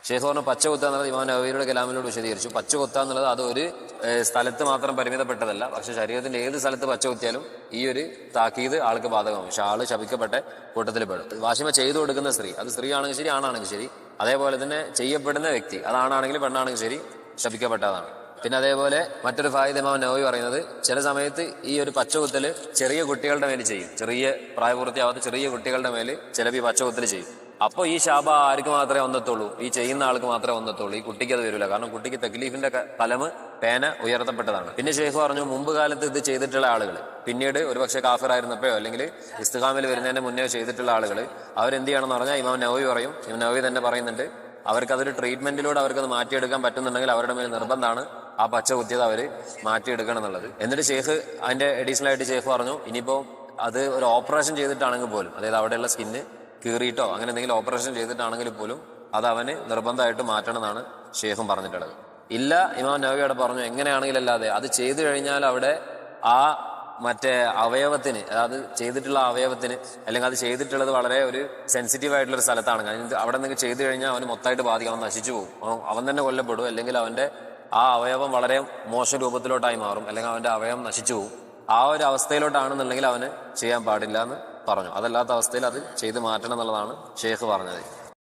ഷെയ്ഖ് പറഞ്ഞു പച്ച കുത്തുക എന്നുള്ളത് ഇമാം നവവിയുടെ കലാമിലൂടെ വിശദീകരിച്ചു. പച്ച കുത്തുക എന്നുള്ളത് അത് ഒരു സ്ഥലത്ത് മാത്രം പരിമിതപ്പെട്ടതല്ല. പക്ഷെ ശരീരത്തിന്റെ ഏത് സ്ഥലത്ത് പച്ച കുത്തിയാലും ഈ ഒരു താക്കീത് ആൾക്ക് ബാധകമാണ്. പക്ഷെ ആള് ശപിക്കപ്പെട്ട കൂട്ടത്തിൽ പെടും. വാശിമ ചെയ്തു കൊടുക്കുന്ന സ്ത്രീ, അത് സ്ത്രീ ആണെങ്കിൽ ശരി, ആണാണെങ്കിൽ ശരി. അതേപോലെ തന്നെ ചെയ്യപ്പെടുന്ന വ്യക്തി, അതാണാണെങ്കിലും പെണ്ണാണെങ്കിലും ശരി, ശപിക്കപ്പെട്ടതാണ്. പിന്നെ അതേപോലെ മറ്റൊരു ഫായിദ ഇമാം നവവി പറയുന്നത്, ചില സമയത്ത് ഈ ഒരു പച്ചകുത്തല് ചെറിയ കുട്ടികളുടെ മേൽ ചെയ്യും. ചെറിയ പ്രായപൂർത്തിയാവാത്ത ചെറിയ കുട്ടികളുടെ മേൽ ചിലപ്പോൾ ഈ പച്ചകുത്തൽ ചെയ്യും. അപ്പോൾ ഈ ശാപ ആർക്ക് മാത്രമേ വന്നെത്തുള്ളൂ? ഈ ചെയ്യുന്ന ആൾക്ക് മാത്രമേ വന്നെത്തുള്ളൂ. ഈ കുട്ടിക്ക് അത് വരില്ല. കാരണം കുട്ടിക്ക് തക്ലീഫിന്റെ കലമ് പേന ഉയർത്തപ്പെട്ടതാണ്. പിന്നെ ഷെയ്ഖ് പറഞ്ഞു, മുമ്പ് കാലത്ത് ഇത് ചെയ്തിട്ടുള്ള ആളുകൾ പിന്നീട് ഒരുപക്ഷെ കാഫിറായിരുന്നപ്പോഴോ അല്ലെങ്കിൽ ഇസ്തിഖാമിൽ വരുന്നതിന്റെ മുന്നേ ചെയ്തിട്ടുള്ള ആളുകൾ അവരെന്ത് ചെയ്യണമെന്ന് പറഞ്ഞാൽ ഇമാം നവവി പറയും, ഇമാം നവവി തന്നെ പറയുന്നുണ്ട്, അവർക്കതൊരു ട്രീറ്റ്മെന്റിലൂടെ അവർക്കത് മാറ്റിയെടുക്കാൻ പറ്റുന്നുണ്ടെങ്കിൽ അവരുടെ മേൽ നിർബന്ധമാണ് ആ പച്ച കുത്തിയത് അവർ മാറ്റിയെടുക്കണം എന്നുള്ളത്. എന്നിട്ട് ഷെയ്ഖ് അതിന്റെ അഡീഷണൽ ആയിട്ട് ഷെയ്ഖ് പറഞ്ഞു, ഇനിയിപ്പോൾ അത് ഒരു ഓപ്പറേഷൻ ചെയ്തിട്ടാണെങ്കിൽ പോലും, അതായത് അവിടെയുള്ള സ്കിന്ന് കീറിയിട്ടോ അങ്ങനെ എന്തെങ്കിലും ഓപ്പറേഷൻ ചെയ്തിട്ടാണെങ്കിൽ പോലും അത് അവന് നിർബന്ധമായിട്ട് മാറ്റണം എന്നാണ് ഷെയ്ഖും പറഞ്ഞിട്ടുള്ളത്. ഇല്ല, ഇമാം നവവി അവിടെ പറഞ്ഞു, എങ്ങനെയാണെങ്കിലും അല്ലാതെ അത് ചെയ്തു കഴിഞ്ഞാൽ അവിടെ ആ മറ്റേ അവയവത്തിന്, അതായത് ചെയ്തിട്ടുള്ള അവയവത്തിന്, അല്ലെങ്കിൽ അത് ചെയ്തിട്ടുള്ളത് വളരെ ഒരു സെൻസിറ്റീവ് ആയിട്ടുള്ള ഒരു സ്ഥലത്താണ്, അവിടെ എന്തെങ്കിലും ചെയ്തു കഴിഞ്ഞാൽ അവന് മൊത്തമായിട്ട് ബാധിക്കും, അവൻ നശിച്ചു പോകും, അവൻ തന്നെ കൊല്ലപ്പെടും, അല്ലെങ്കിൽ അവന്റെ ആ അവയവം വളരെ മോശം രൂപത്തിലോട്ടായി മാറും, അല്ലെങ്കിൽ അവന്റെ അവയവം നശിച്ചു പോകും. ആ ഒരു അവസ്ഥയിലോട്ടാണെന്നുണ്ടെങ്കിൽ അവന് ചെയ്യാൻ പാടില്ല എന്ന് പറഞ്ഞു. അതല്ലാത്ത അവസ്ഥയിൽ അത് ചെയ്ത് മാറ്റണം എന്നുള്ളതാണ് ഷെയ്ഖ് പറഞ്ഞത്.